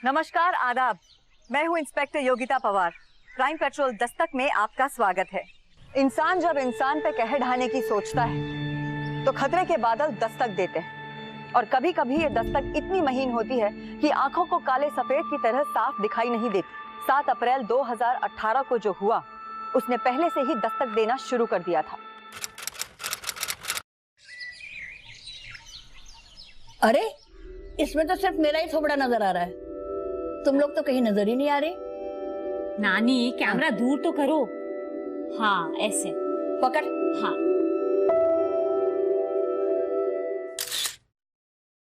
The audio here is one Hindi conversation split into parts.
नमस्कार, आदाब। मैं हूं inspector Yogita Pawar. Crime petrol Dastak में आपका स्वागत है। इंसान जब इंसान पे कहर ढाने की सोचता है तो खतरे के बादल दस्तक देते हैं, और कभी कभी ये दस्तक इतनी महीन होती है कि आंखों को काले सफेद की तरह साफ दिखाई नहीं देती। 7 अप्रैल 2018 को जो हुआ उसने पहले से ही दस्तक देना शुरू कर दिया था। अरे, इसमें तो सिर्फ मेरा ही थोबड़ा नजर आ रहा है, तुम लोग तो कहीं नजर ही नहीं आ रही। नानी, कैमरा दूर तो करो। हाँ, ऐसे पकड़। हाँ।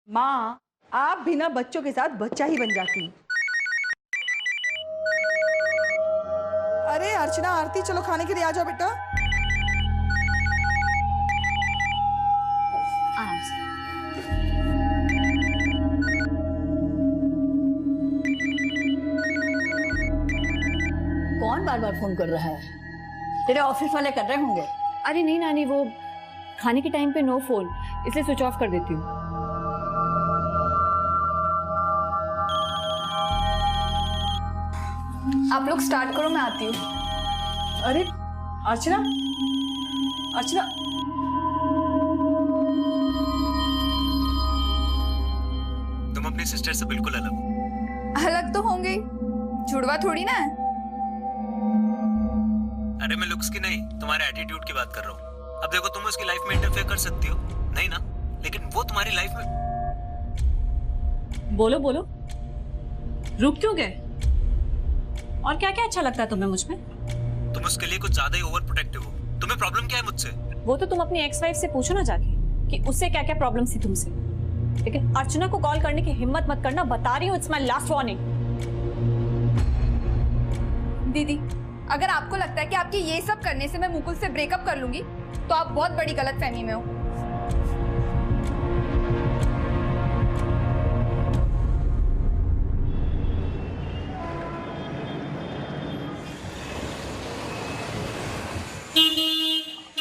माँ, आप भी ना बच्चों के साथ बच्चा ही बन जाती। अरे अर्चना, आरती, चलो खाने के लिए आ जाओ बेटा। आराम से। कौन बार बार फोन कर रहा है? तेरे ऑफिस वाले कर रहे होंगे। अरे नहीं नानी, वो खाने के टाइम पे नो फोन, इसलिए स्विच ऑफ कर देती हूँ। आप लोग स्टार्ट करो, मैं आती हूँ। अरे अर्चना, अर्चना, तुम अपनी सिस्टर से बिल्कुल अलग हो। अलग तो होंगे, जुड़वा थोड़ी ना है। अरे मैं लुक्स की नहीं, तुम्हारे एटीट्यूड की बात कर रहा हूँ। अब देखो, तुम उसकी लाइफ में इंटरफेयर कर सकती हो नहीं ना, लेकिन वो तुम्हारी लाइफ में। बोलो बोलो, रुक क्यों गए? और क्या क्या अच्छा लगता है तुम्हें मुझ में? तुम उसके लिए कुछ ज्यादा ही ओवर प्रोटेक्टिव हो। तुम्हें प्रॉब्लम क्या है मुझसे? वो तो तुम अपनी एक्स वाइफ से पूछो ना जाके कि उससे क्या क्या प्रॉब्लम थी तुमसे। लेकिन अर्चना को कॉल करने की हिम्मत मत करना, बता रही हूँ, इट्स माय लास्ट वार्निंग। दीदी, अगर आपको लगता है कि आपके ये सब करने से मैं मुकुल से ब्रेकअप कर लूंगी तो आप बहुत बड़ी गलतफहमी में हो।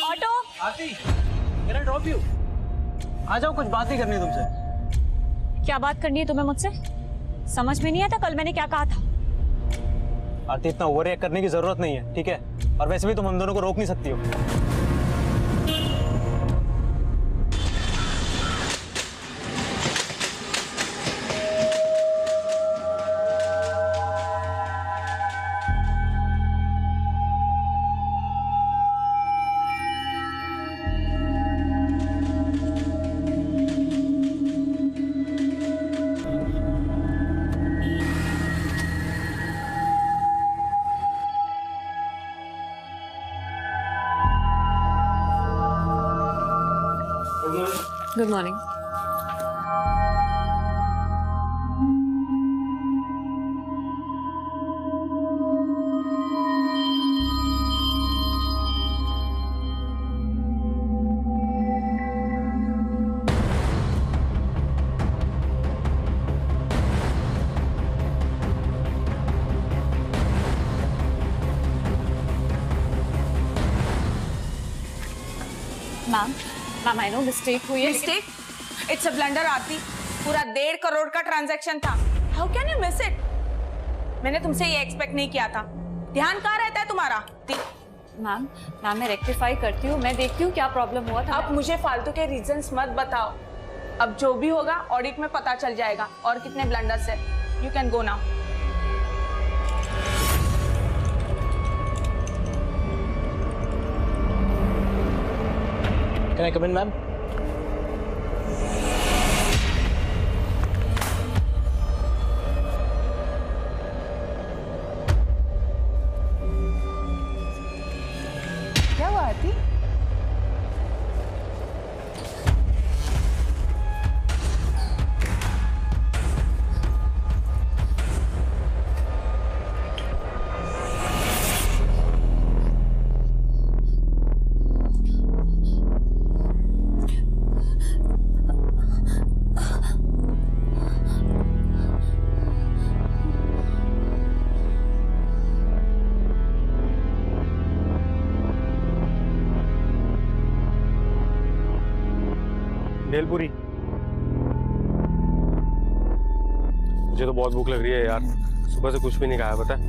Auto, Aarti, can I drop you? आ जाओ, कुछ बात ही करनी है तुमसे। क्या बात करनी है तुम्हें मुझसे? समझ में नहीं आता कल मैंने क्या कहा था? आरती, इतना ओवर रिएक्ट करने की जरूरत नहीं है, ठीक है? और वैसे भी तुम हम दोनों को रोक नहीं सकती हो। Good morning. Ma'am, I know mistake हुई है। मिस्टेक? इट्स अ ब्लंडर आरती। पूरा 1.5 करोड़ का ट्रांजैक्शन था। How can you miss it? मैंने तुमसे ये एक्सपेक्ट नहीं किया था। ध्यान कहाँ रहता है तुम्हारा? मैम, मैं रेक्टिफाई करती हूँ, मैं देखती हूँ क्या प्रॉब्लम हुआ था। अब मुझे फालतू के रीजंस मत बताओ। अब जो भी होगा ऑडिट में पता चल जाएगा और कितने ब्लंडर्स है। You can go now. Can I come in, ma'am? क्या हुआ आरती? भेलपुरी मुझे तो बहुत भूख लग रही है यार, सुबह से कुछ भी नहीं खाया। पता है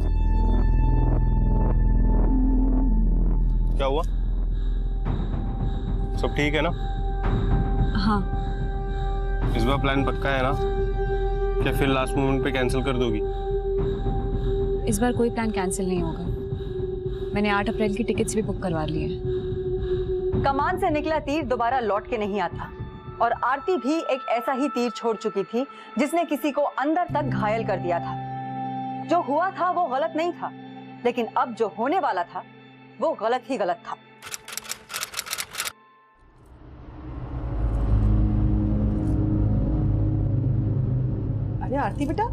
क्या हुआ? सब ठीक है ना? हाँ। इस बार प्लान पक्का है ना? क्या फिर लास्ट मोमेंट पे कैंसिल कर दोगी? इस बार कोई प्लान कैंसिल नहीं होगा। मैंने 8 अप्रैल की टिकट्स भी बुक करवा ली है। कमान से निकला तीर दोबारा लौट के नहीं आता, और आरती भी एक ऐसा ही तीर छोड़ चुकी थी जिसने किसी को अंदर तक घायल कर दिया था। जो हुआ था वो गलत नहीं था, लेकिन अब जो होने वाला था वो गलत ही गलत था। अरे आरती बेटा,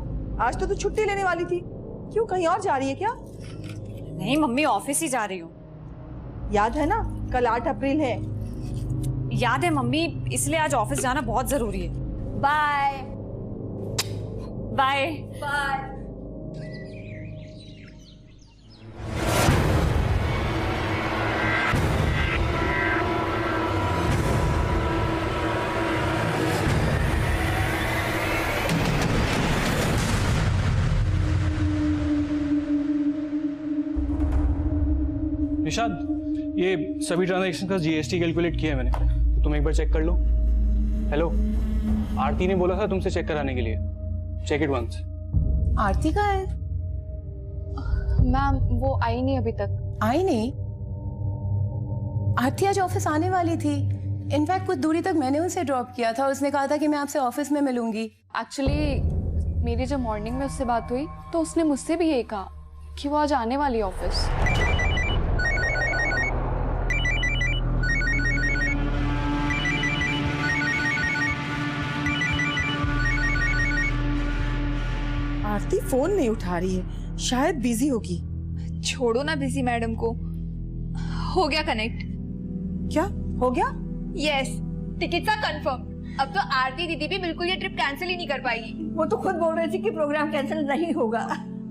आज तो तू छुट्टी लेने वाली थी, क्यों कहीं और जा रही है क्या? नहीं मम्मी, ऑफिस ही जा रही हूँ। याद है ना कल 8 अप्रैल है। याद है मम्मी, इसलिए आज ऑफिस जाना बहुत जरूरी है। Bye bye bye. निशाद, ये सभी ट्रांजैक्शन का जीएसटी कैलकुलेट किया है मैंने, तो तुम एक बार चेक कर लो। हेलो, आरती ने बोला था तुमसे चेक कराने के लिए। Check it once. आरती का है? मैम वो आई नहीं अभी तक। आई नहीं? आरती आज ऑफिस आने वाली थी। इनफैक्ट कुछ दूरी तक मैंने उसे ड्रॉप किया था। उसने कहा था कि मैं आपसे ऑफिस में मिलूंगी। एक्चुअली मेरी जब मॉर्निंग में उससे बात हुई तो उसने मुझसे भी यही कहा कि वो आज आने वाली ऑफिस। आरती फोन नहीं उठा रही है, शायद बिजी होगी। छोड़ो ना बिजी मैडम को। हो गया कनेक्ट। क्या हो गया? Yes, tickets are confirm. अब तो आरती दीदी भी बिल्कुल ये ट्रिप कैंसिल ही नहीं कर पाएगी। वो तो खुद बोल रही थी कि प्रोग्राम कैंसिल नहीं होगा।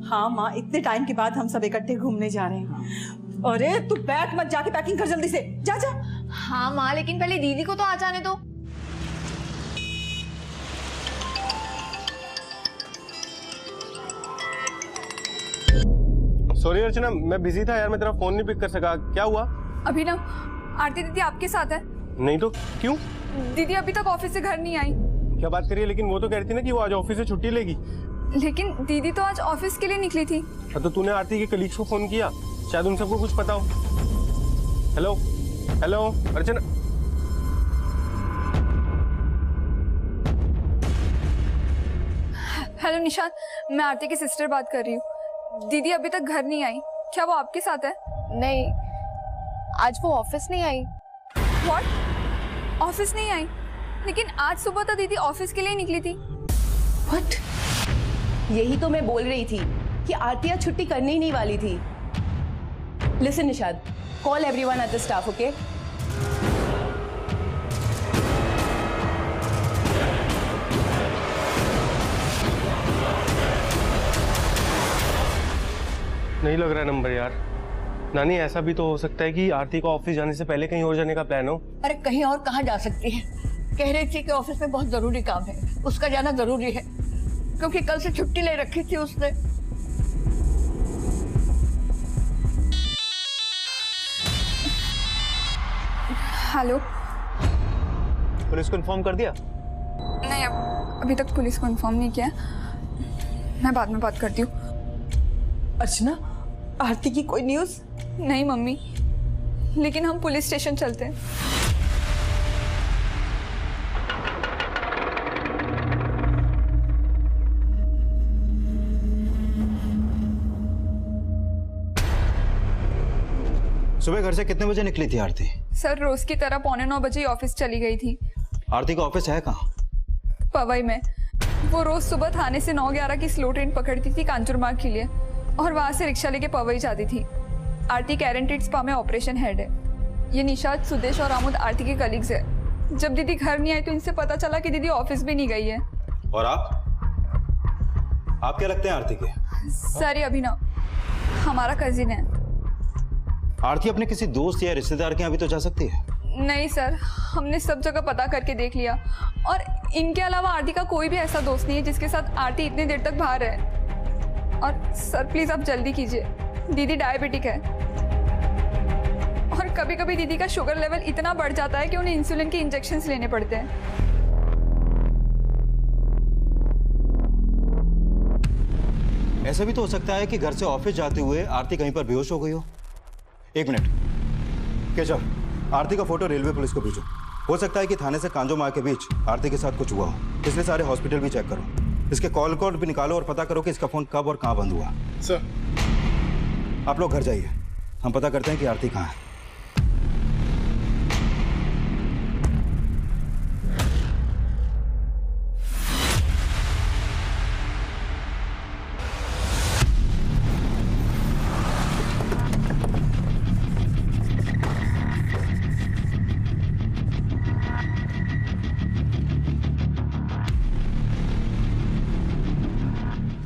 हाँ माँ, इतने टाइम के बाद हम सब इकट्ठे घूमने जा रहे हैं। अरे तू बैठ मत, जाके पैकिंग कर जल्दी से। जा जा। हाँ माँ, लेकिन पहले दीदी को तो आ जाने दो। सॉरी अर्चना, मैं बिजी था यार, मैं तेरा फोन नहीं पिक कर सका। क्या हुआ? अभी ना आरती दीदी आपके साथ है। नहीं तो क्यों? दीदी अभी तक ऑफिस से घर नहीं आई। क्या बात करिए? लेकिन वो तो कह रही थी ना कि वो आज ऑफिस से छुट्टी लेगी। लेकिन दीदी तो आज ऑफिस के लिए निकली थी। तो तूने आरती के कलीग्स को फोन किया? शायद उन सबको कुछ पता हो। हेलो हेलो अर्चना। हेलो निशाद, मैं आरती की सिस्टर बात कर रही हूँ। दीदी अभी तक घर नहीं आई। क्या वो आपके साथ है? नहीं, आज वो ऑफिस नहीं आई। व्हाट? ऑफिस नहीं आई? लेकिन आज सुबह तो दीदी ऑफिस के लिए निकली थी। व्हाट? यही तो मैं बोल रही थी कि आरती आज छुट्टी करने ही नहीं वाली थी। Listen Nishad, call everyone at the staff, okay? नहीं लग रहा है नंबर यार। नानी, ऐसा भी तो हो सकता है कि आरती को ऑफिस जाने से पहले कहीं और जाने का प्लान हो। अरे कहीं और कहाँ जा सकती है? कह रही थी कि ऑफिस में बहुत जरूरी काम है, उसका जाना जरूरी है, क्योंकि कल से छुट्टी ले रखी थी उसने। हेलो। पुलिस को इन्फॉर्म कर दिया? नहीं, अभी तक पुलिस को इन्फॉर्म नहीं किया। मैं बाद में बात करती हूँ। अर्चना, आरती की कोई न्यूज़? नहीं मम्मी, लेकिन हम पुलिस स्टेशन चलते हैं। सुबह घर से कितने बजे निकली थी आरती? सर, रोज की तरह 8:45 बजे ऑफिस चली गई थी। आरती का ऑफिस है कहाँ? पवई में। वो रोज सुबह थाने से 9:11 की स्लो ट्रेन पकड़ती थी कांचुरमार्ग के लिए, और वहां से रिक्शा लेके पवई जाती थी। आरती गारंटीड स्पा में ऑपरेशन हेड है। ये निशाद, सुदेश और आमुद आरती के कलीग्स है। जब दीदी घर नहीं आई तो इनसे पता चला कि दीदी ऑफिस भी नहीं गई है। और आप क्या लगते हैं आरती के? सर, ये अभिनव हमारा कजिन है। आरती अपने किसी दोस्त या रिश्तेदार के यहाँ भी तो जा सकती है। नहीं सर, हमने सब जगह पता करके देख लिया और इनके अलावा आरती का कोई भी ऐसा दोस्त नहीं है जिसके साथ आरती इतनी देर तक बाहर है। और सर प्लीज आप जल्दी कीजिए, दीदी डायबिटिक है और कभी कभी दीदी का शुगर लेवल इतना बढ़ जाता है कि उन्हें इंसुलिन के इंजेक्शंस लेने पड़ते हैं। ऐसा भी तो हो सकता है कि घर से ऑफिस जाते हुए आरती कहीं पर बेहोश हो गई हो। एक मिनट केशव, आरती का फोटो रेलवे पुलिस को भेजो। हो सकता है कि थाने से कांजो मार्ग के बीच आरती के साथ कुछ हुआ हो, इसलिए सारे हॉस्पिटल भी चेक करो। इसके कॉल कोड भी निकालो और पता करो कि इसका फोन कब और कहाँ बंद हुआ। सर आप लोग घर जाइए, हम पता करते हैं कि आरती कहाँ है।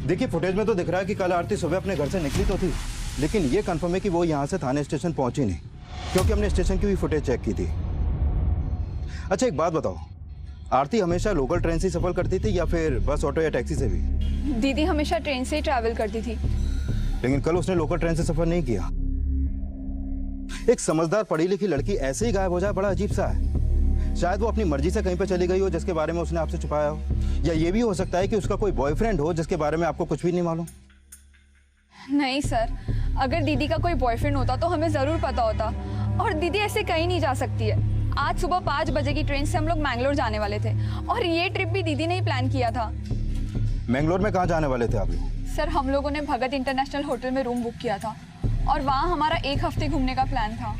देखिए फुटेज में तो दिख रहा है कि कल आरती सुबह अपने घर से निकली तो थी, लेकिन ये कंफर्म है कि वो यहाँ से थाने स्टेशन पहुंची नहीं, क्योंकि हमने स्टेशन की भी फुटेज चेक की थी। अच्छा एक बात बताओ, आरती हमेशा लोकल ट्रेन से सफर करती थी या फिर बस, ऑटो या टैक्सी से भी? दीदी हमेशा ट्रेन से ही ट्रैवल करती थी। लेकिन कल उसने लोकल ट्रेन से सफर नहीं किया। एक समझदार पढ़ी लिखी लड़की ऐसे ही गायब हो जाए, बड़ा अजीब सा है। शायद वो अपनी मर्जी से कहीं पर चली गई हो जिसके बारे में उसने आपसे छुपाया हो, या ये भी हो सकता है कि उसका कोई बॉयफ्रेंड हो जिसके बारे में आपको कुछ भी नहीं मालूम। नहीं सर, अगर दीदी का कोई बॉयफ्रेंड होता तो हमें जरूर पता होता, और दीदी ऐसे कहीं नहीं जा सकती है। आज सुबह 5 बजे की ट्रेन से हम लोग मैंगलोर जाने वाले थे और ये ट्रिप भी दीदी ने ही प्लान किया था। मैंगलोर में कहाँ जाने वाले थे आप लोग? सर हम लोगों ने भगत इंटरनेशनल होटल में रूम बुक किया था और वहाँ हमारा 1 हफ्ते घूमने का प्लान था।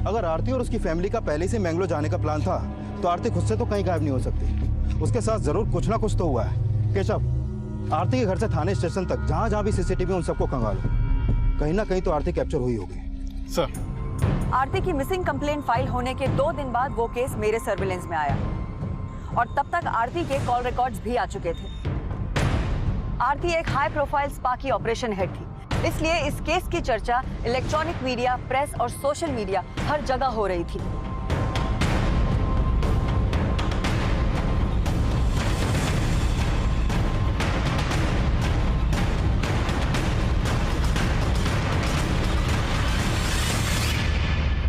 अगर आरती और उसकी फैमिली का पहले से मैंगलोर जाने का प्लान था तो आरती खुद से तो कहीं गायब नहीं हो सकती। उसके साथ जरूर कुछ ना कुछ तो हुआ है। केशव, आरती के घर से थाने स्टेशन तक जहां जहां भी सीसीटीवी उन सबको खंगालो, कहीं ना कहीं तो आरती कैप्चर हुई होगी। सर आरती की मिसिंग कंप्लेंट फाइल होने के 2 दिन बाद वो केस मेरे सर्विलेंस में आया और तब तक आरती के कॉल रिकॉर्ड्स भी आ चुके थे। आरती एक हाई प्रोफाइल स्पा की ऑपरेशन हेड थी, इसलिए इस केस की चर्चा इलेक्ट्रॉनिक मीडिया, प्रेस और सोशल मीडिया हर जगह हो रही थी।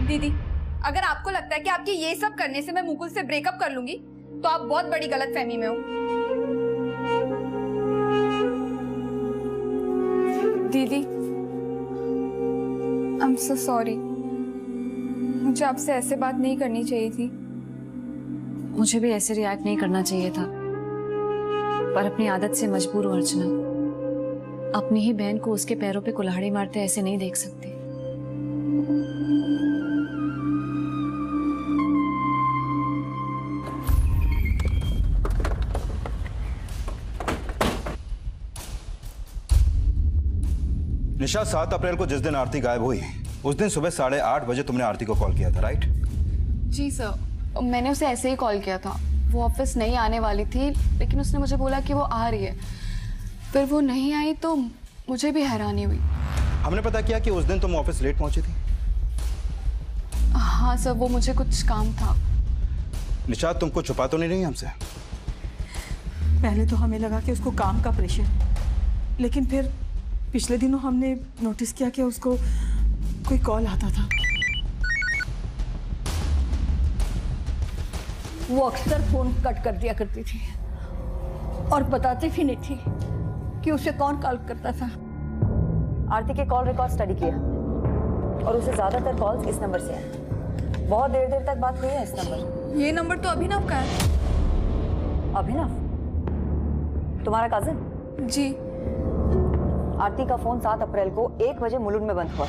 दीदी, अगर आपको लगता है कि आपके ये सब करने से मैं मुकुल से ब्रेकअप कर लूंगी तो आप बहुत बड़ी गलतफहमी में हो। दीदी, आई एम सो सॉरी, मुझे आपसे ऐसे बात नहीं करनी चाहिए थी। मुझे भी ऐसे रिएक्ट नहीं करना चाहिए था, पर अपनी आदत से मजबूर हूं अर्चना। अपनी ही बहन को उसके पैरों पे कुल्हाड़ी मारते ऐसे नहीं देख सकती। निशा, 7 अप्रैल को जिस दिन आरती गायब हुई उस दिन सुबह 8:30 बजे तुमने आरती को कॉल किया था, राइट? जी सर, मैंने उसे ऐसे ही कॉल किया था। वो ऑफिस नहीं आने वाली थी, लेकिन उसने मुझे बोला कि वो आ रही है। फिर वो नहीं आई तो मुझे भी हैरानी हुई। हमने पता किया कि उस दिन तुम ऑफिस लेट पहुंची थी। हाँ सर, वो मुझे कुछ काम था। निशा, तुमको छुपा तो नहीं रही हमसे? पहले तो हमें लगा कि उसको काम का प्रेशर, लेकिन फिर पिछले दिनों हमने नोटिस किया कि उसको कोई कॉल आता था। वो अक्सर फोन कट कर दिया करती थी और बताती भी नहीं थी कि उसे कौन कॉल करता था। आरती के कॉल रिकॉर्ड स्टडी किया और उसे ज्यादातर कॉल्स इस नंबर से आए। बहुत देर देर तक बात हुई है इस नंबर। ये नंबर तो अभिनव का है। अभिनव तुम्हारा कजिन? जी। आरती का फोन 7 अप्रैल को 1 बजे मुलुंड में बंद हुआ।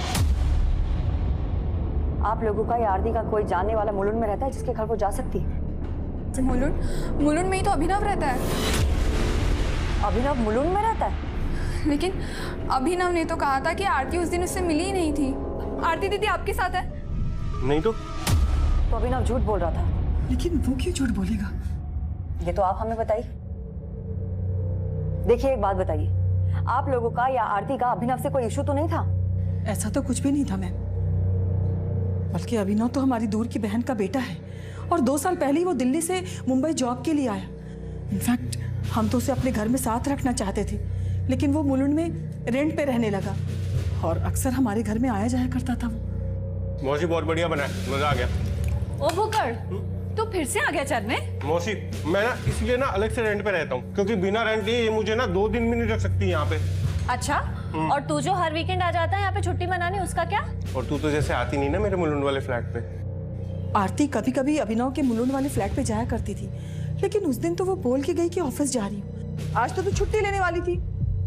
आप लोगों का या आरती का कोई जानने वाला मुलुंड में रहता है जिसके घर वो जा सकती है? मुलुंड में ही तो अभिनव रहता है। अभिनव मुलुंड में रहता है? लेकिन अभिनव ने तो कहा था कि आरती उस दिन उससे मिली ही नहीं थी। आरती दीदी आपके साथ है? नहीं तो अभिनव झूठ बोल रहा था। लेकिन वो क्यों झूठ बोलेगा? ये तो आप हमें बताइए। देखिए एक बात बताइए, आप लोगों का या आरती का अभिनव से कोई इशू तो नहीं था? ऐसा तो कुछ भी नहीं था मैम, बल्कि अभिनव तो हमारी दूर की बहन का बेटा है और 2 साल पहले ही वो दिल्ली से मुंबई जॉब के लिए आया। इनफैक्ट हम तो उसे अपने घर में साथ रखना चाहते थे, लेकिन वो मुलुंड में रेंट पे रहने लगा और अक्सर हमारे घर में आया जाया करता था वो। मौसी बहुत बढ़िया बना है, मजा आ गया। ओ भूकर, तो फिर से आ गया चढ़ने? मौसी मैं ना इसलिए ना अलग से रेंट पे रहता हूँ, क्योंकि बिना रेंट लिए ये मुझे ना 2 दिन भी नहीं रख सकती यहाँ पे। अच्छा, और तू जो हर वीकेंड आ जाता है यहाँ पे छुट्टी मनाने, उसका क्या? और तू तो जैसे आती नहीं ना मेरे मुलुंड वाले फ्लैट पे। आरती कभी कभी अभिनव के मुलुंड वाले फ्लैट पे जाया करती थी, लेकिन उस दिन तो वो बोल के गई कि ऑफिस जा रही हूँ। आज तो तू छुट्टी लेने वाली थी,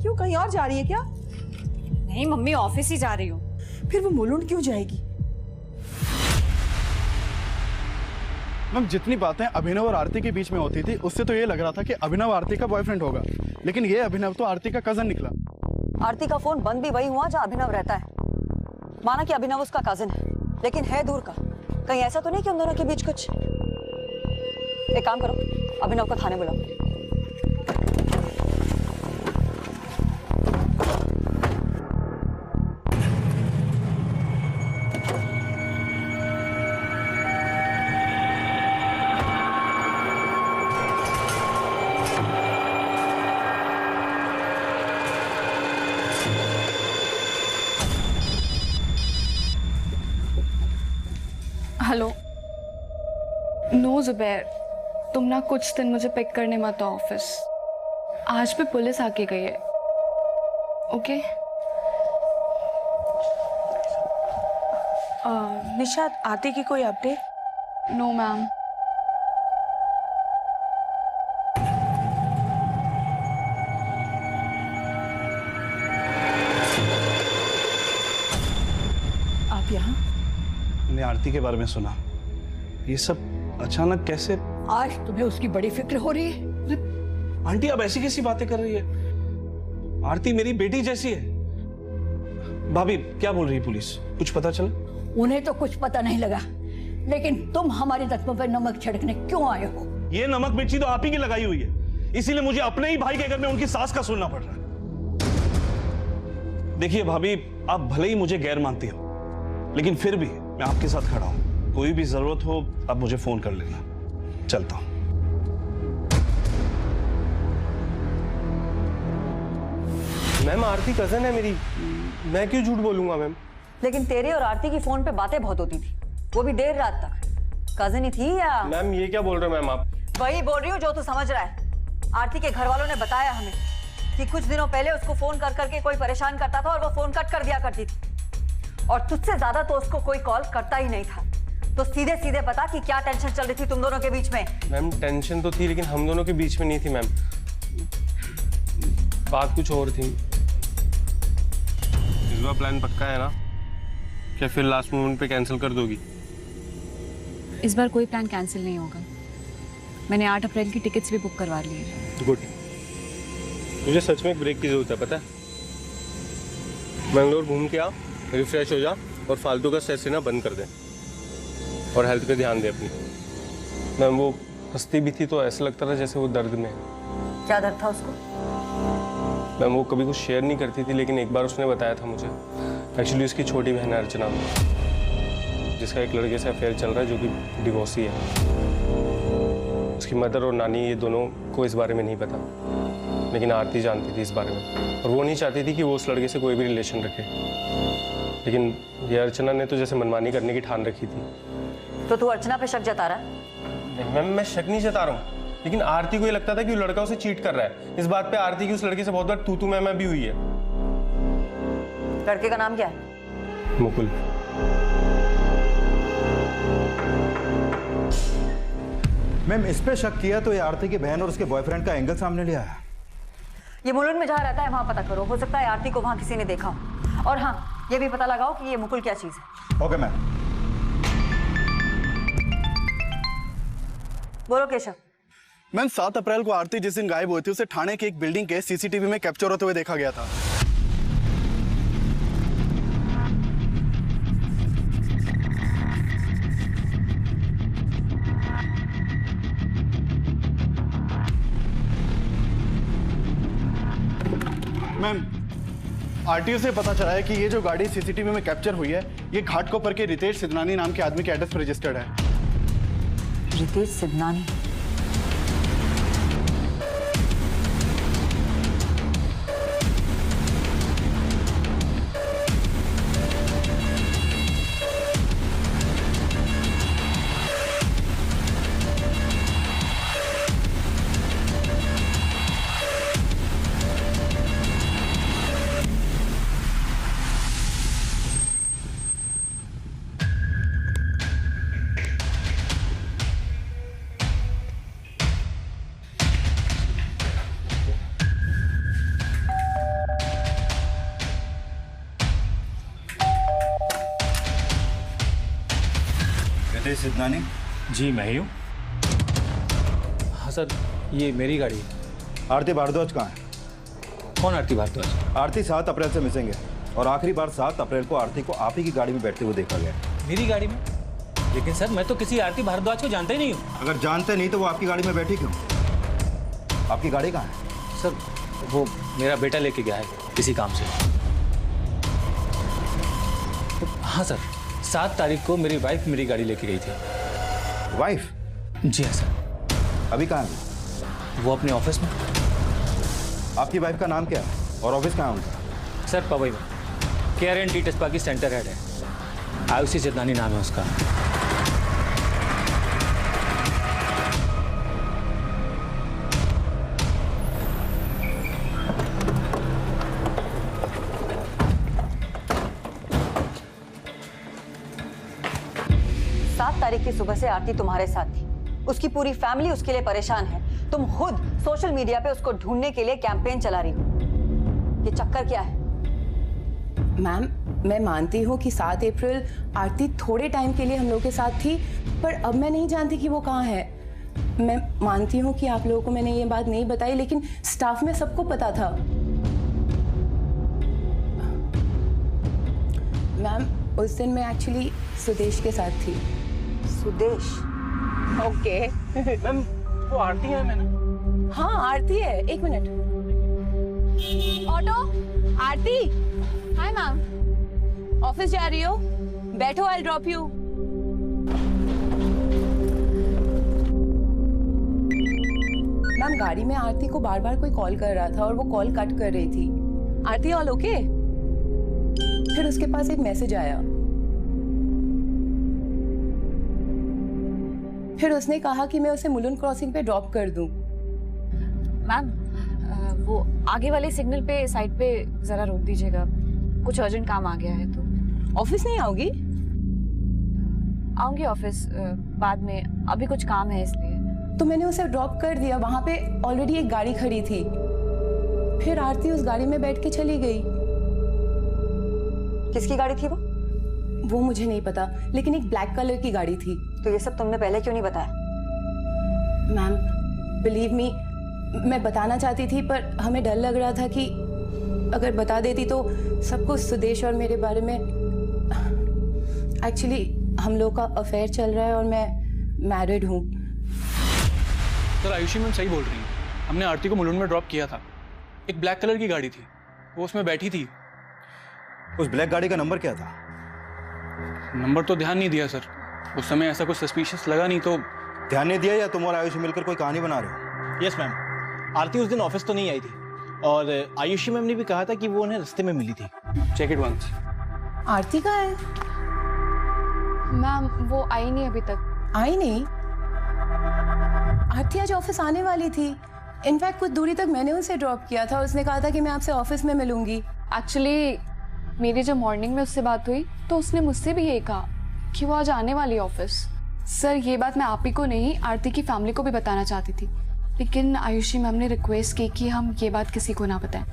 क्यों कहीं और जा रही है क्या? नहीं मम्मी, ऑफिस ही जा रही हूँ। फिर वो मुलुंड क्यों जाएगी? मैम जितनी बातें अभिनव और आरती के बीच में होती थी, उससे तो ये लग रहा था कि अभिनव आरती का बॉयफ्रेंड होगा, लेकिन ये अभिनव तो आरती का कजन निकला। आरती का फोन बंद भी वही हुआ जहाँ अभिनव रहता है। माना कि अभिनव उसका कजिन है, लेकिन है दूर का। कहीं ऐसा तो नहीं कि उन दोनों के बीच कुछ? एक काम करो, अभिनव को थाने बुलाओ। हेलो। नो जुबैर, तुम ना कुछ दिन मुझे पिक करने मत आओ ऑफिस। आज भी पुलिस आके गई है। ओके? निशाद, आरती की कोई अपडेट? No ma'am. आप यहाँ? मैंने आरती के बारे में सुना, ये सब अचानक कैसे? आज तुम्हें उसकी बड़ी फिक्र हो रही है? आंटी अब ऐसी कैसी बातें कर रही है? आरती मेरी बेटी जैसी है। भाभी क्या बोल रही है पुलिस, कुछ पता चला? उन्हें तो कुछ पता नहीं लगा, लेकिन तुम हमारी जख्मों पर नमक छिड़कने क्यों आए हो? ये नमक मिर्ची तो आप ही की लगाई हुई है, इसीलिए मुझे अपने ही भाई के घर में उनकी सास का सुनना पड़ रहा है। देखिए भाभी, आप भले ही मुझे गैर मानती हो, लेकिन फिर भी मैं आपके साथ खड़ा हूं। कोई भी जरूरत हो आप मुझे फोन कर लेना। चलता हूं। मैम आरती कजन है मेरी, मैं क्यों झूठ बोलूंगा मैम? लेकिन तेरे और आरती की फोन पे बातें बहुत होती थी, वो भी देर रात तक। कजन ही थी या? मैम ये क्या बोल रहे हो मैम आप? वही बोल रही हूँ जो तू समझ रहा है। आरती के घर वालों ने बताया हमें कि कुछ दिनों पहले उसको फोन कर करके कोई परेशान करता था और वो फोन कट कर दिया करती थी, और तुझसे ज्यादा तो उसको कोई कॉल करता ही नहीं था। तो सीधे सीधे बता कि क्या टेंशन चल रही थी तुम दोनों के बीच में? मैम टेंशन तो थी, लेकिन हम दोनों के बीच में नहीं थी मैम, बात कुछ और थी। इस बार प्लान पक्का है ना? क्या फिर लास्ट मोमेंट पे कैंसिल कर दोगी? इस बार कोई प्लान कैंसिल नहीं होगा। मैंने 8 अप्रैल की टिकट्स भी बुक करवा ली है। गुड। मुझे सच में एक ब्रेक की जरूरत है, पता है? बेंगलोर घूम के आ, रिफ्रेश हो जा और फालतू का स्ट्रेस लेना बंद कर दे और हेल्थ पे ध्यान दे अपनी। मैम वो हंसती भी थी तो ऐसा लगता था जैसे वो दर्द में है। क्या दर्द था उसको? मैम वो कभी कुछ शेयर नहीं करती थी, लेकिन एक बार उसने बताया था मुझे। एक्चुअली उसकी छोटी बहन है अर्चना, जिसका एक लड़के से अफेयर चल रहा है जो कि डिवोर्सी है। उसकी मदर और नानी ये दोनों को इस बारे में नहीं पता, लेकिन आरती जानती थी इस बारे में, और वो नहीं चाहती थी कि वो उस लड़के से कोई भी रिलेशन रखे। लेकिन ये अर्चना ने तो जैसे मनमानी करने की ठान रखी थी। तो तू अर्चना पे शक जता रहा है? मैम मैं शक नहीं जता रहा हूँ, लेकिन आरती को ये लगता था कि वो लड़का उसे चीट कर रहा है। इस बात पे आरती की उस लड़के से बहुत बार तू मैं भी हुई है। लड़के का नाम क्या है? मुकुल। मैम इस पे शक किया तो ये आरती की बहन और उसके बॉयफ्रेंड का एंगल सामने ले आया। ये मुलुंड में जहाँ रहता है वहां पता करो, हो सकता है आरती को वहां किसी ने देखा हो। और हाँ, ये भी पता लगाओ कि ये मुकुल क्या चीज है। Okay ma'am. बोलो केशव। मैम 7 अप्रैल को आरती जिस दिन गायब हुई थी, उसे थाने की एक बिल्डिंग के सीसीटीवी में कैप्चर होते हुए देखा गया था। आरटीओ से पता चला है कि ये जो गाड़ी सीसीटीवी में कैप्चर हुई है, ये घाटकोपर के रितेश सिद्धनानी नाम के आदमी के एड्रेस पर रजिस्टर्ड है। रितेश सिद्धनानी? रितेश सिद्धनानी? जी मैं ही हूँ। हाँ सर, ये मेरी गाड़ी है। आरती भारद्वाज कहाँ है? कौन आरती भारद्वाज? आरती 7 अप्रैल से मिसिंग है और आखिरी बार 7 अप्रैल को आरती को आप ही की गाड़ी में बैठते हुए देखा गया। मेरी गाड़ी में? लेकिन सर मैं तो किसी आरती भारद्वाज को जानता ही नहीं हूँ। अगर जानते नहीं तो वो आपकी गाड़ी में बैठी क्यों? आपकी गाड़ी कहाँ है? सर वो मेरा बेटा लेके गया है किसी काम से। हाँ सर, 7 तारीख को मेरी वाइफ मेरी गाड़ी लेके गई थी। वाइफ? जी हाँ सर। अभी कहाँ है? वो अपने ऑफिस में। आपकी वाइफ का नाम क्या है और ऑफिस कहाँ है उनका? सर पवई में KRNT टेस्पा की सेंटर हेड है। आयुषी सिद्धनानी नाम है उसका। 7 तारीख की सुबह से आरती तुम्हारे साथ थी। उसकी पूरी फैमिली उसके लिए परेशान है। तुम खुद सोशल मीडिया पे उसको ढूंढने के लिए कैंपेन चला रही हो। ये चक्कर क्या है? मैम, मैं मानती हूँ कि 7 अप्रैल आरती थोड़े टाइम के लिए हम लोगों के साथ थी, पर अब मैं नहीं जानती कि वो कहाँ है। मैं मानती हूँ कि आप लोगों को मैंने ये बात नहीं बताई, लेकिन स्टाफ में सबको पता था। मैम, उस दिन मैं एक्चुअली सुदेश के साथ थी। सुदेश? ओके। मैम वो आरती है। मैंने हाँ आरती है। 1 मिनट। ऑटो, आरती। हाय मैम, ऑफिस जा रही हो? बैठो, आई ड्रॉप यू। मैम, गाड़ी में आरती को बार बार कोई कॉल कर रहा था और वो कॉल कट कर रही थी। आरती ऑल ओके? फिर उसके पास एक मैसेज आया। फिर उसने कहा कि मैं उसे मुलुंड क्रॉसिंग पे ड्रॉप कर दूं। मैम वो आगे वाले सिग्नल पे साइड पे जरा रोक दीजिएगा, कुछ अर्जेंट काम आ गया है। तो ऑफिस नहीं आओगी? आऊंगी ऑफिस बाद में, अभी कुछ काम है इसलिए। तो मैंने उसे ड्रॉप कर दिया। वहां पे ऑलरेडी एक गाड़ी खड़ी थी। फिर आरती उस गाड़ी में बैठ के चली गई। किसकी गाड़ी थी वो? वो मुझे नहीं पता, लेकिन एक ब्लैक कलर की गाड़ी थी। तो ये सब तुमने पहले क्यों नहीं बताया? मैम, बिलीव मी, मैं बताना चाहती थी, पर हमें डर लग रहा था कि अगर बता देती तो सबको सुदेश और मेरे बारे में। एक्चुअली हम लोग का अफेयर चल रहा है और मैं मैरिड हूँ। सर आयुषी मैम सही बोल रही हैं। हमने आरती को मुलुंड में ड्रॉप किया था। एक ब्लैक कलर की गाड़ी थी, वो उसमें बैठी थी। उस ब्लैक गाड़ी का नंबर क्या था? नंबर तो ध्यान नहीं दिया सर, उस समय ऐसा कुछ सस्पिशियस लगा नहीं तो। ध्यान नहीं दिया या तुम और आयुषी मिलकर कोई कहानी बना रहे हो? यस मैम, आरती उस दिन ऑफिस तो नहीं आई थी और आयुषी मैम ने भी कहा था कि वो उन्हें रास्ते में मिली थी। Check it once. आरती कहाँ है? मैम वो आई नहीं अभी तक। आई नहीं? आरती आज ऑफिस आने वाली थी। इनफैक्ट कुछ दूरी तक मैंने उसे ड्रॉप किया था। उसने कहा था कि मैं आपसे ऑफिस में मिलूंगी। एक्चुअली मेरी जब मॉर्निंग में उससे बात हुई तो उसने मुझसे भी यही कहा कि वो आज आने वाली है ऑफिस। सर ये बात मैं आप ही को नहीं, आरती की फैमिली को भी बताना चाहती थी, लेकिन आयुषी मैम ने रिक्वेस्ट की कि हम ये बात किसी को ना बताएं,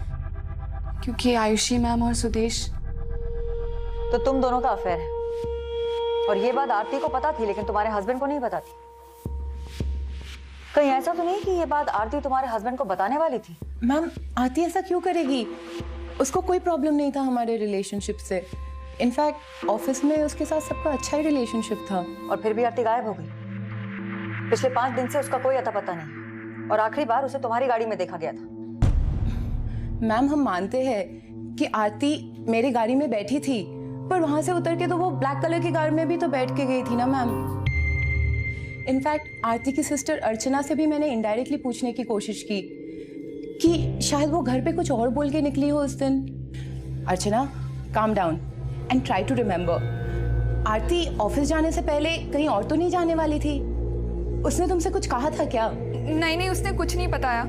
क्योंकि आयुषी मैम और सुदेश। तो तुम दोनों का अफेयर है और ये बात आरती को पता थी, लेकिन तुम्हारे हस्बैंड को नहीं पता थी। कहीं ऐसा तो नहीं कि ये बात आरती तुम्हारे हस्बैंड को बताने वाली थी? मैम, आरती ऐसा क्यों करेगी? उसको कोई प्रॉब्लम नहीं था हमारे रिलेशनशिप से। इनफैक्ट ऑफिस में उसके साथ सबका अच्छा ही रिलेशनशिप था। और फिर भी आरती गायब हो गई। पिछले 5 दिन से उसका कोई अता पता नहीं और आखिरी बार उसे तुम्हारी गाड़ी में देखा गया था। मैम, हम मानते हैं कि आरती मेरी गाड़ी में बैठी थी, पर वहां से उतर के तो वो ब्लैक कलर की कार में भी तो बैठ के गई थी ना मैम। इनफैक्ट आरती की सिस्टर अर्चना से भी मैंने इनडायरेक्टली पूछने की कोशिश की कि शायद वो घर पे कुछ और बोल के निकली हो उस दिन। Archana, calm down and try to remember. Aarti office जाने से पहले कहीं और तो नहीं जाने वाली थी? उसने तुमसे कुछ कहा था क्या? नहीं, उसने कुछ नहीं बताया।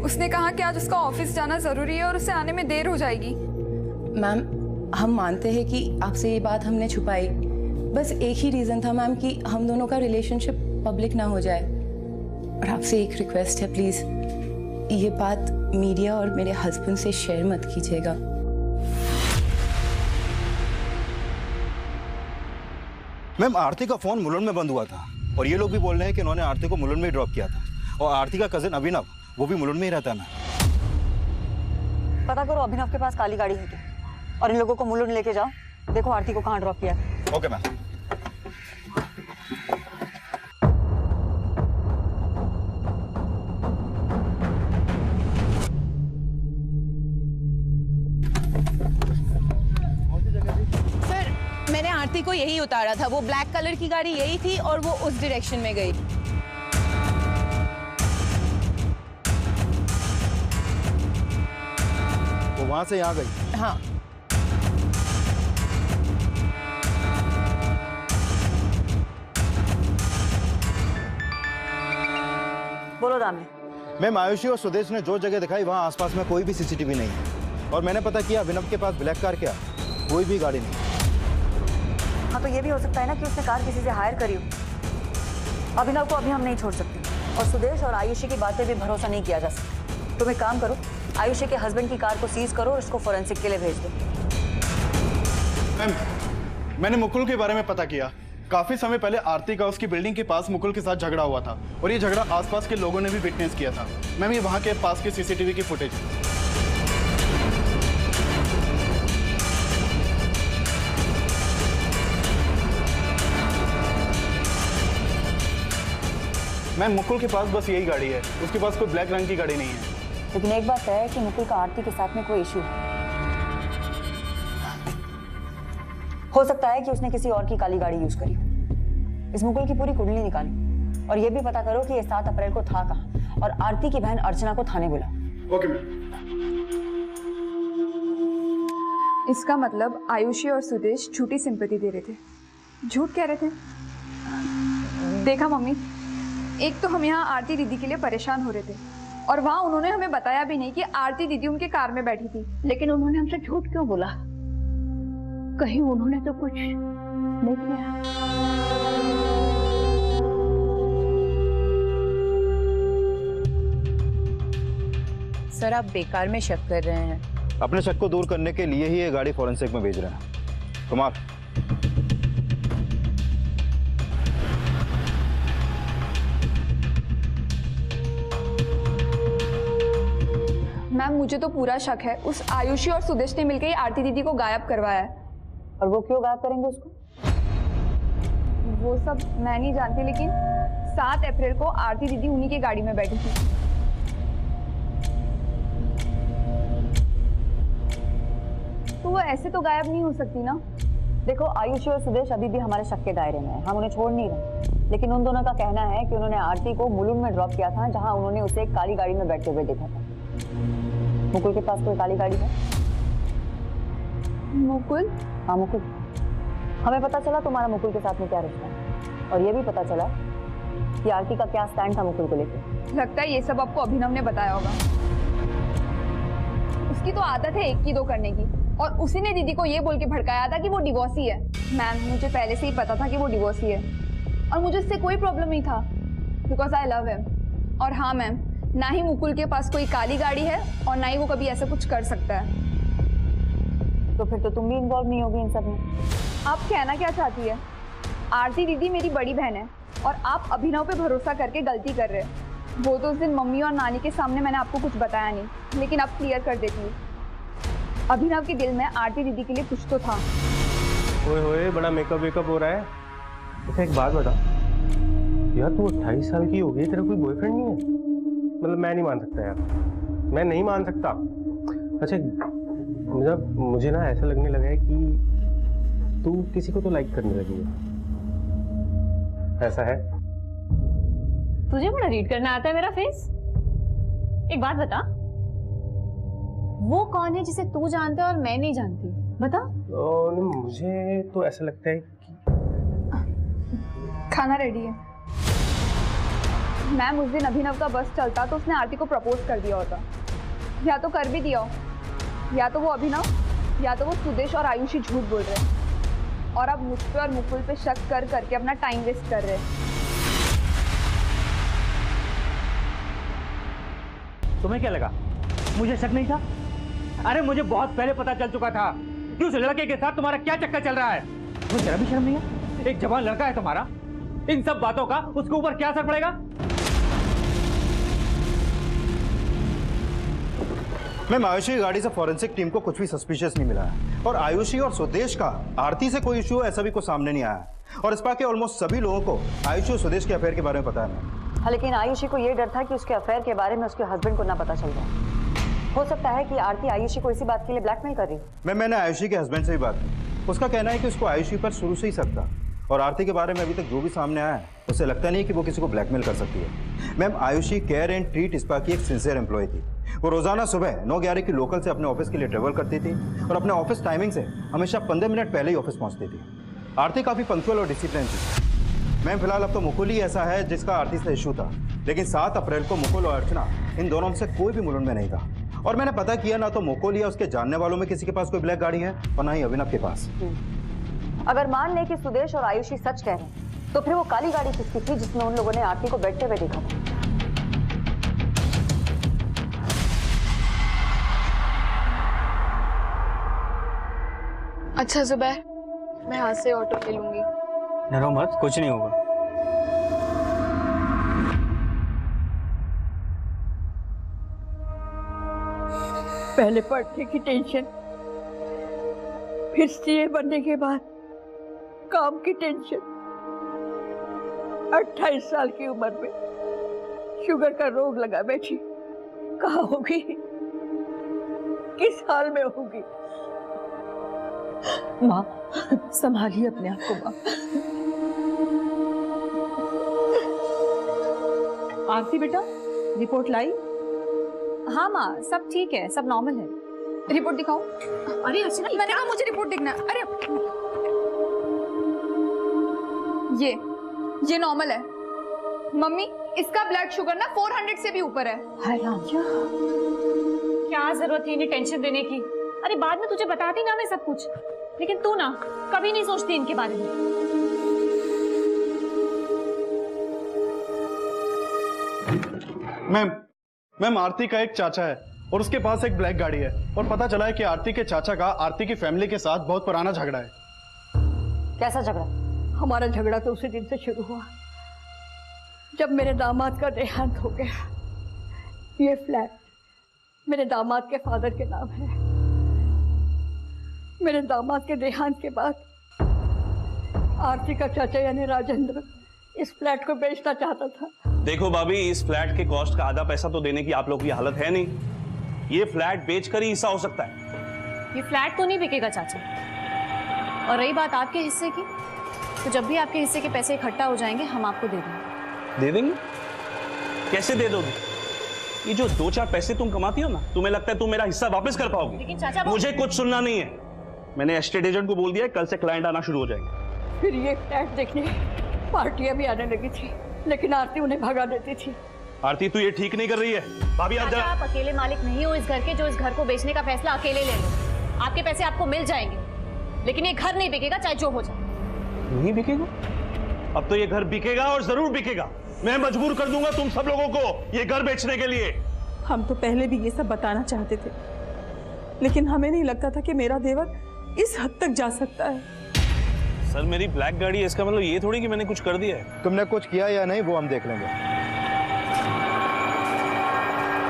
उसने कहा कि आज उसका ऑफिस जाना जरूरी है और उसे आने में देर हो जाएगी। मैम, हम मानते हैं कि आपसे ये बात हमने छुपाई, बस एक ही रीजन था मैम कि हम दोनों का रिलेशनशिप पब्लिक ना हो जाए। और आपसे एक रिक्वेस्ट है, प्लीज ये बात मीडिया और मेरे हस्बैंड से शेयर मत कीजिएगा। मैम, आरती का फोन मुलुंड में बंद हुआ था और ये लोग भी बोल रहे हैं कि उन्होंने आरती को मुलुंड में ही ड्रॉप किया था। और आरती का कजिन अभिनव, वो भी मुलुंड में ही रहता है ना। पता करो अभिनव के पास काली गाड़ी है क्या, और इन लोगों को मुलुंड लेके जाओ, देखो आरती को कहाँ ड्रॉप किया है। Okay ma'am. सर, मैंने आरती को यही उतारा था, वो ब्लैक कलर की गाड़ी यही थी और वो उस डायरेक्शन में गई। वो वहां से यहाँ गई? हाँ। बोलो दामे। मैम, आयुषी और सुदेश ने जो जगह दिखाई वहाँ आसपास में कोई भी सीसीटीवी नहीं है। और मैंने पता किया अभिनव के पास ब्लैक कार क्या कोई भी गाड़ी नहीं। हाँ, तो ये भी हो सकता है ना कि उसने कार किसी से हायर करी हो। अभिनव को अभी हम नहीं छोड़ सकते और सुदेश और आयुषी की बातें भी भरोसा नहीं किया जा सकता। तुम एक काम करो, आयुषी के हस्बैंड की कार को सीज करो और इसको फोरेंसिक के लिए भेज दो। मैम, मैंने मुकुल के बारे में पता किया। काफी समय पहले आरती का उसकी बिल्डिंग के पास मुकुल के साथ झगड़ा हुआ था और ये झगड़ा आसपास के लोगों ने भी विटनेस किया था। मैम, ये वहां के पास के सीसीटीवी की फुटेज है। मैम, मुकुल के पास बस यही गाड़ी है, उसके पास कोई ब्लैक रंग की गाड़ी नहीं है। लेकिन एक बात है कि मुकुल का आरती के साथ में कोई इशू है। हो सकता है कि उसने किसी और की काली गाड़ी यूज करी हो। इस मुकुल की पूरी कुंडली निकालो और ये भी पता करो कि ये 7 अप्रैल को था कहाँ, और आरती की बहन अर्चना को थाने बुलाओ। Okay ma'am. इसका मतलब आयुषी और सुदेश झूठी सिंपैथी दे रहे थे, झूठ कह रहे थे। देखा मम्मी, एक तो हम यहाँ आरती दीदी के लिए परेशान हो रहे थे और वहाँ उन्होंने हमें बताया भी नहीं कि आरती दीदी उनके कार में बैठी थी। लेकिन उन्होंने हमसे झूठ क्यों बोला? कहीं उन्होंने तो कुछ नहीं किया? सर, आप बेकार में शक कर रहे हैं। अपने शक को दूर करने के लिए ही ये गाड़ी फोरेंसिक में भेज रहे हैं। कुमार, मैम, मुझे तो पूरा शक है उस आयुषी और सुदेश ने मिलकर आरती दीदी को गायब करवाया है। और वो क्यों गायब करेंगे उसको? वो सब मैं नहीं जानती, लेकिन 7 अप्रैल को आरती दीदी उन्हीं की गाड़ी में बैठी थी। तो वो ऐसे तो गायब नहीं हो सकती ना। देखो, आयुषी और सुदेश अभी भी हमारे शक के दायरे में है, हम उन्हें छोड़ नहीं रहे। लेकिन उन दोनों का कहना है कि उन्होंने आरती को मुलुंड में ड्रॉप किया था, जहां उन्होंने उसे एक काली गाड़ी में बैठते हुए देखा था। मुकुल के पास कोई काली गाड़ी है? मुकुल? हाँ, मुकुल। हमें पता चला तुम्हारा मुकुल के साथ में क्या रिश्ता है, और ये भी पता चला कि आरती का क्या स्टैंड था मुकुल को लेकर। लगता है ये सब आपको अभिनव ने बताया होगा। उसकी तो आदत है 1 की 2 करने की, और उसी ने दीदी को ये बोल के भड़काया था कि वो डिवोर्सी है। मैम, मुझे पहले से ही पता था कि वो डिवोर्सी है और मुझे इससे कोई प्रॉब्लम नहीं था, बिकॉज आई लव हिम। और हाँ मैम, ना ही मुकुल के पास कोई काली गाड़ी है और ना ही वो कभी ऐसा कुछ कर सकता है। तो फिर तो तुम भी इन्वॉल्व नहीं होगी इन सब में। आप कहना क्या चाहती है? आरती दीदी मेरी बड़ी बहन है और आप अभिनव पे भरोसा करके गलती कर रहे हैं। वो तो उस दिन मम्मी और नानी के सामने मैंने आपको कुछ बताया नहीं, लेकिन अब क्लियर कर देती हूँ। अभिनव के दिल में आरती दीदी के लिए कुछ तो था। ओए होए, बड़ा मेकअप वेकअप हो रहा है। अच्छा, एक बात बता यार, तू 28 साल की हो गई, तेरा कोई बॉयफ्रेंड नहीं है? मतलब मैं नहीं मान सकता यार, मैं नहीं मान सकता। अच्छा, मुझे ना ऐसा लगने लगा है कि तू किसी को तो लाइक करने लगी है। ऐसा है? तुझे बड़ा रीड करना आता है मेरा फेस। एक बात बता, वो कौन है जिसे तू जानता है और मैं नहीं जानती? बता। मुझे तो ऐसा लगता है कि खाना रेडी है मैम। उस दिन अभिनव का बस चलता तो उसने आरती को प्रपोज कर दिया होता, या तो कर भी दिया हो, या तो वो अभिनव या तो वो सुदेश और आयुषी झूठ बोल रहे हैं और अब मुझ पे और मुकुल पे शक कर करके अपना टाइम वेस्ट कर रहे हैं। तुम्हें क्या लगा मुझे शक नहीं था? अरे मुझे बहुत पहले पता चल चुका था कि उस लड़के के साथ तुम्हारा क्या चक्कर चल रहा है। तुम्हें जरा भी शर्म नहीं है? एक जवान लड़का है तुम्हारा, इन सब बातों का उसके ऊपर क्या असर पड़ेगा? मैम, आयुषी की गाड़ी से फॉरेंसिक टीम को कुछ भी सस्पिशियस नहीं मिला है और आयुषी और सुदेश का आरती से कोई इशू ऐसा भी कुछ सामने नहीं आया है और इस बार के ऑलमोस्ट सभी लोगों को आयुषी और सुदेश के अफेयर के बारे में पता है। हाँ, लेकिन आयुषी को ये डर था कि उसके अफेयर के बारे में उसके हस्बैंड को ना पता चल जाए। हो सकता है कि आरती आयुषी को इसी बात के लिए ब्लैकमेल कर रही। मैंने आयुषी के हस्बैंड से भी बात की। उसका कहना है कि उसको आयुषी पर शुरू से ही शक था और आरती के बारे में अभी तक जो भी सामने आया है उसे लगता नहीं कि वो किसी को ब्लैकमेल कर सकती है। Ma'am, Ayushi care and treat spa की एक सिंसियर एम्प्लॉय थी। वो रोजाना सुबह 9:11 की लोकल से अपने ऑफिस के लिए ट्रेवल करती थी और अपने ऑफिस टाइमिंग से हमेशा 15 मिनट पहले ही ऑफिस पहुंचती थी। आरती काफी पंक्चुअल और डिसिप्लिन थी। मैम, फिलहाल अब तो मुकुल ही ऐसा है जिसका आरती से इशू था, लेकिन 7 अप्रैल को मुकुल और अर्चना इन दोनों में से कोई भी मुलुंड में नहीं था और मैंने पता किया ना तो मुकुल या उसके जानने वालों में किसी के पास कोई ब्लैक गाड़ी है और ना ही अभिनव के पास। अगर मान लें कि सुदेश और आयुषी सच कह रहे हैं तो फिर वो काली गाड़ी किसकी थी जिसमें उन लोगों ने आरती को बैठते हुए देखा था? अच्छा जुबैर, मैं यहाँ से ऑटो ले लूंगी। डरो मत, कुछ नहीं होगा। पहले पढ़ने की टेंशन, फिर सीए बनने के बाद काम की टेंशन। 28 साल की उम्र में शुगर का रोग लगा बैठी। कहाँ होगी, किस हाल में होगी? माँ, संभालिए अपने आप को माँ। आरती बेटा, रिपोर्ट लाई? हाँ माँ, सब ठीक है, सब नॉर्मल है। रिपोर्ट दिखाओ। अरे अर्चना, मैंने कहा मुझे रिपोर्ट देखना है। अरे ये नॉर्मल है मम्मी। इसका ब्लड शुगर ना 400 से भी ऊपर है। क्या जरूरत थी इन्हें टेंशन देने की? अरे बाद में तुझे बताती ना मैं सब कुछ, लेकिन तू ना कभी नहीं सोचती इनके बारे में। मैम, आरती का एक चाचा है और उसके पास एक ब्लैक गाड़ी है और पता चला है कि आरती के चाचा का आरती की फैमिली के साथ बहुत पुराना झगड़ा है। कैसा झगड़ा? हमारा झगड़ा तो उसी दिन से शुरू हुआ जब मेरे दामाद का देहांत हो गया। ये फ्लैट मेरे दामाद के फादर के नाम है। मेरे दामाद के देहांत के बाद आरती का चाचा यानी राजेंद्र इस फ्लैट को बेचना चाहता था। देखो भाभी, इस फ्लैट के कॉस्ट का आधा पैसा तो देने की आप लोगों की हालत है नहीं। ये फ्लैट बेचकर ही हिस्सा हो सकता है। ये फ्लैट तो नहीं बिकेगा चाचा। और रही बात आपके हिस्से की, तो जब भी आपके हिस्से के पैसे इकट्ठा हो जाएंगे हम आपको दे देंगे। दे देंगे? कैसे दे दोगे? ये जो 2-4 पैसे तुम कमाती हो ना, तुम्हें लगता है तुम मेरा हिस्सा वापस कर पाओगे? लेकिन चाचा मुझे कुछ सुनना नहीं है। मैंने एस्टेट एजेंट को बोल दिया है, कल से क्लाइंट आना शुरू हो जाएंगे। फिर ये फ्लैट देखने पार्टियां भी आने लगी थी, लेकिन आरती उन्हें भगा देती थी। आरती, तू ये ठीक नहीं कर रही है। भाभी आप चाचा, आप अकेले मालिक नहीं हो इस घर के जो इस घर को बेचने का फैसला अकेले ले लो। आपके पैसे आपको मिल जाएंगे, लेकिन ये घर नहीं बिकेगा चाहे जो हो जाए। नहीं बिकेगा? अब तो ये घर बिकेगा और जरूर बिकेगा। मैं मजबूर कर दूंगा तुम सब लोगों को ये घर बेचने के लिए। हम तो पहले भी ये सब बताना चाहते थे, लेकिन हमें नहीं लगता था कि मेरा देवर इस हद तक जा सकता है। सर, मेरी ब्लैक गाड़ी है, इसका मतलब ये थोड़ी कि मैंने कुछ कर दिया है। तुमने कुछ किया या नहीं वो हम देख लेंगे।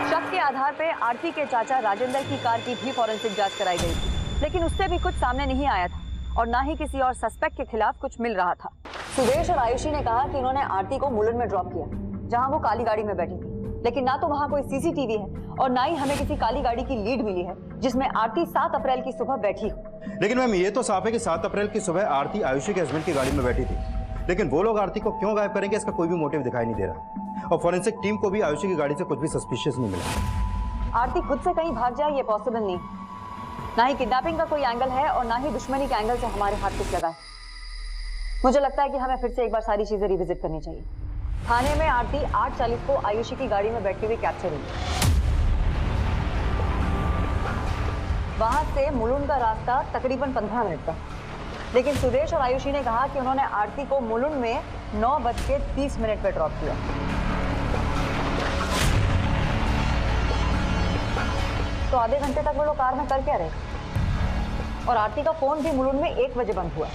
शक के आधार पे आरती के चाचा राजेंद्र की कार की भी फॉरेंसिक जांच कराई गई थी, लेकिन उससे भी कुछ सामने नहीं आया था और ना ही किसी और सस्पेक्ट के खिलाफ कुछ मिल रहा था। सुदेश और आयुषी ने कहा कि उन्होंने आरती को मुलुंड में ड्रॉप किया, जहां वो काली गाड़ी में बैठी थी। लेकिन ना तो वहाँ कोई सीसीटीवी है और ना ही हमें किसी काली गाड़ी की लीड मिली है जिसमें आरती 7 अप्रैल की सुबह बैठी हो। लेकिन मैम ये तो साफ है कि 7 अप्रैल की सुबह आरती आयुषी के हस्बैंड की गाड़ी में बैठी थी, लेकिन वो लोग आरती को क्यों गायब करेंगे इसका कोई भी मोटिव दिखाई नहीं दे रहा। और फॉरेंसिक टीम को भी आयुषी की गाड़ी से कुछ भी सस्पिशियस नहीं मिला। आरती खुद से कहीं भाग जाए ये पॉसिबल नहीं, ना ही किडनैपिंग का कोई एंगल है और ना ही दुश्मनी के एंगल से हमारे हाथ कुछ लगा है। मुझे लगता है कि हमें फिर से एक बार सारी चीजें रिविजिट करनी चाहिए। थाने में आरती 8:40 को आयुषी की गाड़ी में बैठते हुए कैप्चर हुई। वहां से मुलुंड का रास्ता तकरीबन 15 मिनट का, लेकिन सुदेश और आयुषी ने कहा कि उन्होंने आरती को मुलुंड में 9:30 पे ड्रॉप किया। तो आधे घंटे तक वो लोग कार में कर क्या रहे? और आरती का फोन भी मुलुंड में 1 बजे बंद हुआ।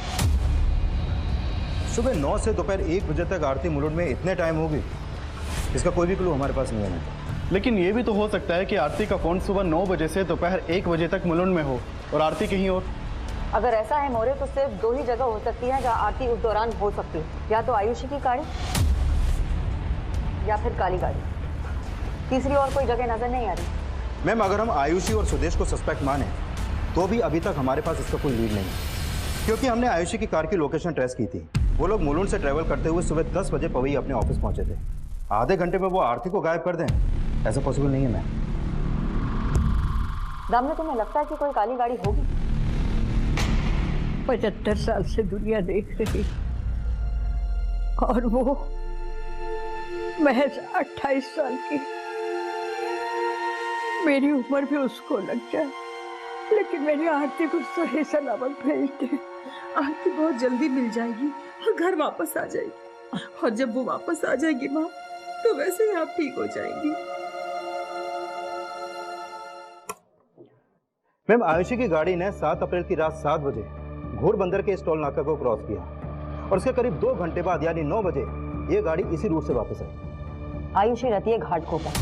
सुबह 9 से दोपहर 1 बजे तक आरती मुलुंड में इतने टाइम होगी, इसका कोई भी क्लू हमारे पास नहीं है। लेकिन ये भी तो हो सकता है कि आरती का फोन सुबह 9 बजे से दोपहर 1 बजे तक मुलुंड में हो और आरती कहीं और। अगर ऐसा है मोरे, तो सिर्फ 2 ही जगह हो सकती है जहाँ आरती उस दौरान हो सकती है, या तो आयुषी की गाड़ी या फिर काली गाड़ी। तीसरी और कोई जगह नजर नहीं आ रही। मैम अगर हम आयुषी और सुदेश को सस्पेक्ट माने तो भी अभी तक हमारे पास इसका कोई लीड नहीं, क्योंकि हमने आयुषी की कार की लोकेशन ट्रेस की थी। वो लोग मुलुंड से ट्रैवल करते हुए सुबह 10 बजे पवई अपने ऑफिस पहुंचे थे। आधे घंटे में वो आरती को गायब कर दें, ऐसा पॉसिबल नहीं है मैम। दामने, तुम्हें लगता है कि कोई काली गाड़ी होगी? 75 साल से दुनिया देख रही और वो महज 28 साल की। मेरी उम्र भी उसको लग जाए, लेकिन मेरी आरती को सही सलामत भेज दे। आरती बहुत जल्दी मिल जाएगी और घर वापस आ जाएगी, और जब वो वापस आ जाएगी माँ, तो वैसे ही आप ठीक हो जाएंगी। मैम आयुषी की गाड़ी ने 7 अप्रैल की रात 7 बजे घोड़बंदर के स्टॉल नाका को क्रॉस किया और उसके करीब 2 घंटे बाद यानी 9 बजे ये गाड़ी इसी रूट से वापस आई। आयुषी रहती है घाटकों पर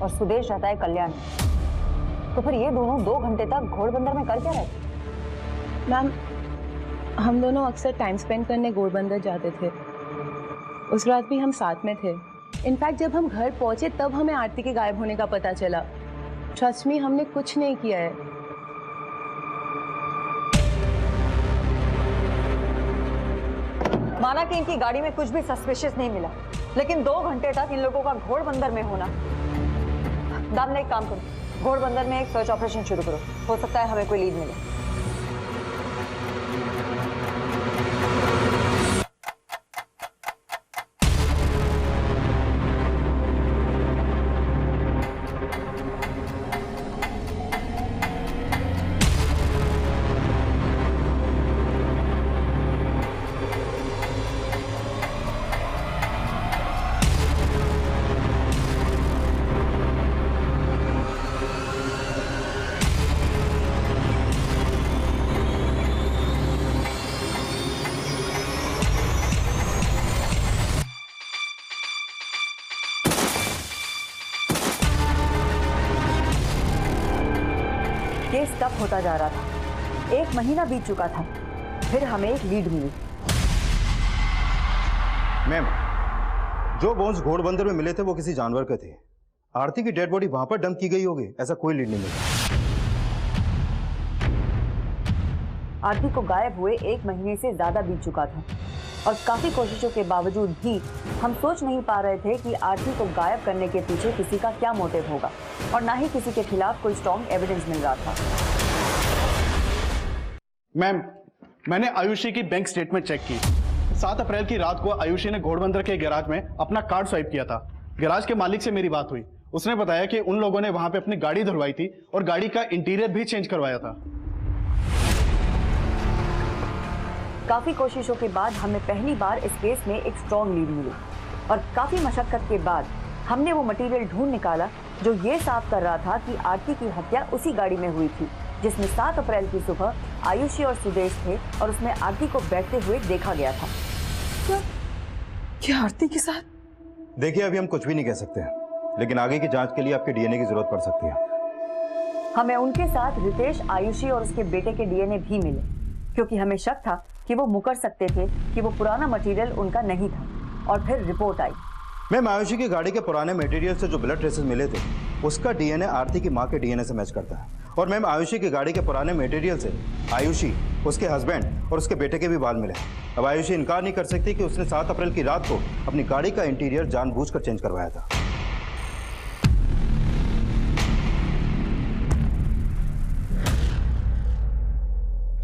और सुदेश रहता है कल्याण। तो फिर ये दोनों 2 घंटे तक घोड़बंदर में कर क्या रहे थे? मैम हम दोनों अक्सर टाइम स्पेंड करने घोड़बंदर जाते थे। उस रात भी हम साथ में थे। इनफैक्ट जब हम घर पहुंचे तब हमें आरती के गायब होने का पता चला। ट्रस्ट मी, हमने कुछ नहीं किया है। माना कि इनकी गाड़ी में कुछ भी सस्पिशियस नहीं मिला, लेकिन 2 घंटे तक इन लोगों का घोड़बंदर में होना। दामने एक काम करो, घोड़बंदर में एक सर्च ऑपरेशन शुरू करो, हो सकता है हमें कोई लीड मिले। केस टफ होता जा रहा था। 1 महीना बीत चुका था, फिर हमें एक लीड मिली। मैम जो बोन्स घोड़बंदर में मिले थे वो किसी जानवर के थे। आरती की डेड बॉडी वहां पर डंप की गई होगी, ऐसा कोई लीड नहीं मिला। आरती को गायब हुए 1 महीने से ज्यादा बीत चुका था और काफी कोशिशों के बावजूद भी हम सोच नहीं पा रहे थे कि आरती को गायब करने के पीछे किसी का क्या मोटिव होगा, और ना ही किसी के खिलाफ कोई स्ट्रॉन्ग एविडेंस मिल रहा था। मैम मैंने आयुषी की बैंक स्टेटमेंट चेक की। 7 अप्रैल की रात को आयुषी ने घोड़बंदर के गैराज में अपना कार्ड स्वाइप किया था। गैराज के मालिक से मेरी बात हुई, उसने बताया कि उन लोगों ने वहां पे अपनी गाड़ी धुलवाई थी और गाड़ी का इंटीरियर भी चेंज करवाया था। काफी कोशिशों के बाद हमें पहली बार इस केस में एक स्ट्रॉन्ग लीड मिली और काफी मशक्कत के बाद हमने वो मटेरियल ढूंढ निकाला जो ये साफ कर रहा था कि आरती की हत्या उसी गाड़ी में हुई थी जिसमें 7 अप्रैल की सुबह आयुषी और सुदेश थे और उसमें आरती को बैठते हुए देखा गया था। क्या आरती के साथ? देखिए अभी हम कुछ भी नहीं कह सकते, लेकिन आगे की जांच के लिए आपके डीएनए की जरूरत पड़ सकती है। हमें उनके साथ रितेश, आयुषी और उसके बेटे के डीएनए भी मिले, क्योंकि हमें शक था कि वो मुकर सकते थे कि वो पुराना मटेरियल उनका नहीं था। और फिर रिपोर्ट आई मैम, आयुषी की गाड़ी के पुराने मटेरियल से जो ब्लड ट्रेसेस मिले थे उसका डीएनए आरती की मां के डीएनए से मैच करता है। और मैम, आयुषी की गाड़ी के पुराने मटेरियल से आयुषी, उसके हस्बैंड और उसके बेटे के भी बाल मिले। अब आयुषी इनकार नहीं कर सकती कि उसने 7 अप्रैल की रात को अपनी गाड़ी का इंटीरियर जानबूझकर चेंज करवाया था।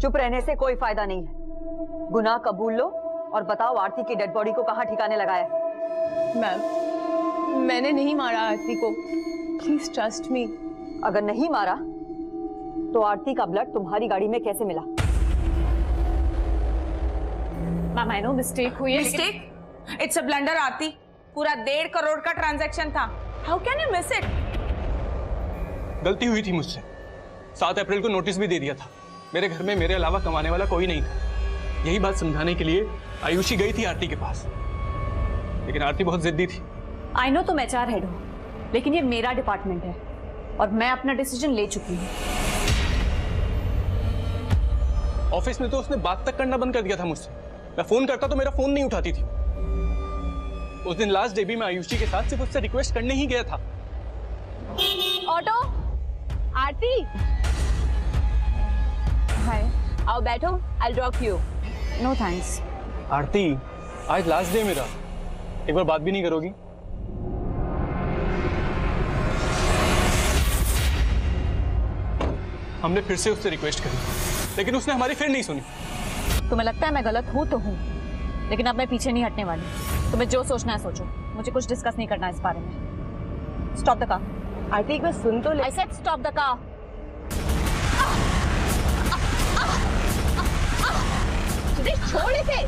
चुप रहने से कोई फायदा नहीं है। गुनाह कबूल लो और बताओ आरती की डेड बॉडी को कहाँ ठिकाने लगाया है? मैम, मैंने नहीं मारा आरती को, प्लीज ट्रस्ट मी। अगर नहीं मारा तो आरती का ब्लड तुम्हारी गाड़ी में कैसे मिला? मैम, आई नो मिस्टेक हुई है। मिस्टेक? इट्स अ ब्लंडर आरती। पूरा 1.5 करोड़ का ट्रांजैक्शन था। How can you miss it? गलती हुई थी मुझसे। 7 अप्रैल को नोटिस भी दे दिया था। मेरे घर में मेरे अलावा कमाने वाला कोई नहीं था। यही बात समझाने के लिए आयुषी गई थी आरती के पास, लेकिन आरती बहुत जिद्दी थी। आई नो तुम HR हेड हो, लेकिन ये मेरा डिपार्टमेंट है और मैं अपना डिसीजन ले चुकी हूँ। ऑफिस में तो उसने बात तक करना बंद कर दिया था मुझसे। मैं फोन करता तो मेरा फोन नहीं उठाती थी। उस दिन लास्ट डे भी मैं आयुषी के साथ सिर्फ उससे रिक्वेस्ट करने ही गया था। ऑटो, आरती, हाय, आओ बैठो, I drop you. No thanks. Aarti, आज लास्ट डे मेरा, एक बार बात भी नहीं करोगी? हमने फिर से उससे रिक्वेस्ट करी, लेकिन उसने हमारी फिर नहीं सुनी। तुम्हें लगता है मैं गलत हूँ तो हूँ, लेकिन अब मैं पीछे नहीं हटने वाली। तुम्हें जो सोचना है सोचो, मुझे कुछ डिस्कस नहीं करना इस बारे में। Stop the car. आरती, एक बार सुन तो ले। I said stop the car. छोड़ इसे।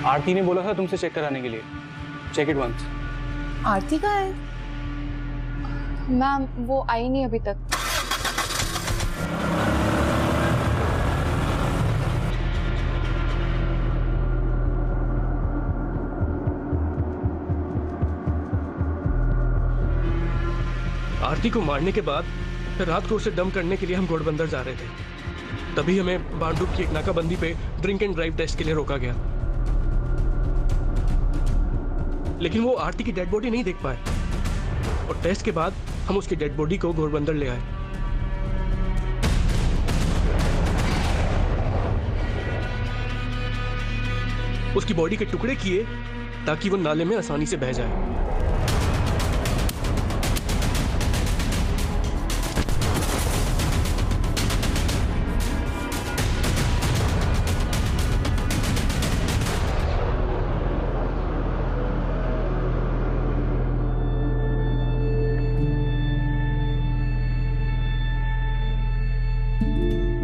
आरती ने बोला था तुमसे चेक कराने के लिए। Check it once. आरती कहाँ है? मैम, वो आई नहीं अभी तक। आरती को मारने के बाद रात को उसे डंप करने के लिए हम घोड़बंदर जा रहे थे। तभी हमें बांडुप की एक नाकाबंदी पे ड्रिंक एंड ड्राइव टेस्ट के लिए रोका गया, लेकिन वो आरती की डेड बॉडी नहीं देख पाए और टेस्ट के बाद हम उसकी डेड बॉडी को घोड़बंदर ले आए। उसकी बॉडी के टुकड़े किए ताकि वो नाले में आसानी से बह जाए।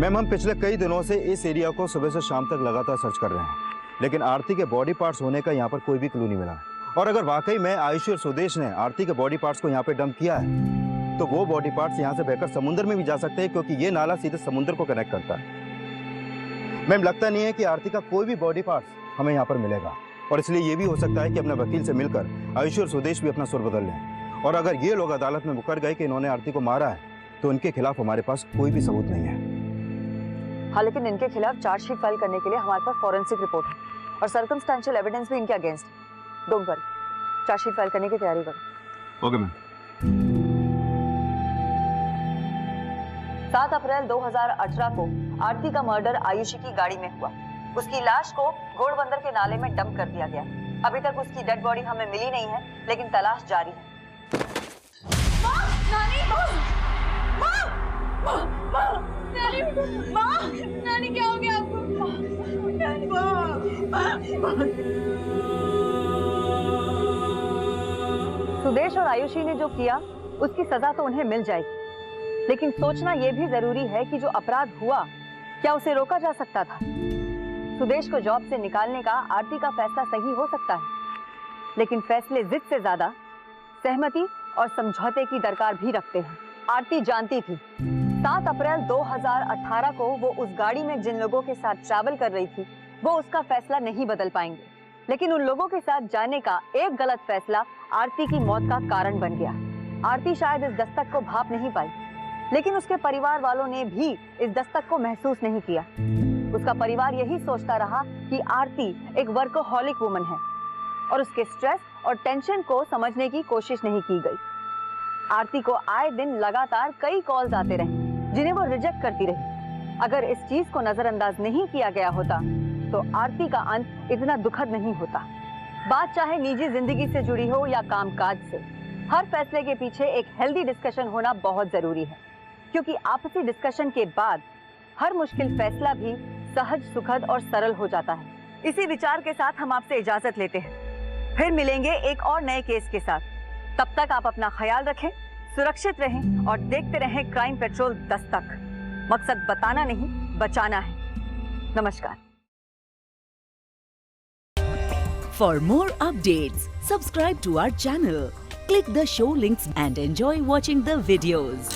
मैम, हम पिछले कई दिनों से इस एरिया को सुबह से शाम तक लगातार सर्च कर रहे हैं, लेकिन आरती के बॉडी पार्ट्स होने का यहाँ पर कोई भी क्लू नहीं मिला। और अगर वाकई में आयुषी और सुदेश ने आरती के बॉडी पार्ट्स को यहाँ पे डंप किया है, तो वो बॉडी पार्ट्स यहाँ से बहकर समुद्र में भी जा सकते हैं, क्योंकि ये नाला सीधे समुद्र को कनेक्ट करता है। मैम, लगता नहीं है कि आरती का कोई भी बॉडी पार्ट्स हमें यहाँ पर मिलेगा, और इसलिए ये भी हो सकता है कि अपने वकील से मिलकर आयुषी और सुदेश भी अपना सुर बदल लें। और अगर ये लोग अदालत में मुकर गए कि इन्होंने आरती को मारा है, तो उनके खिलाफ हमारे पास कोई भी सबूत नहीं है। हाँ, लेकिन इनके खिलाफ चार्जशीट फाइल करने के लिए हमारे पास फॉरेंसिक रिपोर्ट है और सर्कमस्टेंशियल एविडेंस भी इनके अगेंस्ट है। डोंट वरी, चार्जशीट फाइल करने की तैयारी करो। Okay ma'am. 7 अप्रैल 2018 को आरती का मर्डर आयुषी की गाड़ी में हुआ। उसकी लाश को घोड़बंदर के नाले में डंप कर दिया गया। अभी तक उसकी डेड बॉडी हमें मिली नहीं है, लेकिन तलाश जारी है। नानी, क्या हो गया आपको? सुदेश और आयुषी ने जो किया उसकी सजा तो उन्हें मिल जाएगी, लेकिन सोचना यह भी जरूरी है कि जो अपराध हुआ, क्या उसे रोका जा सकता था? सुदेश को जॉब से निकालने का आरती का फैसला सही हो सकता है, लेकिन फैसले जिद से ज्यादा सहमति और समझौते की दरकार भी रखते हैं। आरती जानती थी 7 अप्रैल 2018 को वो उस गाड़ी में जिन लोगों के साथ ट्रैवल कर रही थी वो उसका फैसला नहीं बदल पाएंगे, लेकिन उन लोगों के साथ जाने का एक गलत फैसला आरती की मौत का कारण बन गया। आरती शायद इस दस्तक को भाप नहीं पाई, लेकिन उसके परिवार वालों ने भी इस दस्तक को महसूस नहीं किया। उसका परिवार यही सोचता रहा कि आरती एक वर्कोहॉलिक वुमन है और उसके स्ट्रेस और टेंशन को समझने की कोशिश नहीं की गई। आरती को आए दिन लगातार कई कॉल्स आते रहे जिन्हें वो रिजेक्ट करती रही। अगर इस चीज को नजरअंदाज नहीं किया गया होता तो आरती का अंत इतना दुखद नहीं होता। बात चाहे निजी जिंदगी से जुड़ी हो या कामकाज से, हर फैसले के पीछे एक हेल्दी डिस्कशन होना बहुत जरूरी है, क्योंकि आपसी डिस्कशन के बाद हर मुश्किल फैसला भी सहज, सुखद और सरल हो जाता है। इसी विचार के साथ हम आपसे इजाजत लेते हैं, फिर मिलेंगे एक और नए केस के साथ। तब तक आप अपना ख्याल रखें, सुरक्षित रहें और देखते रहें क्राइम पेट्रोल दस्तक। मकसद बताना नहीं, बचाना है। नमस्कार। For more updates, subscribe to our channel, click the show links and enjoy watching the videos.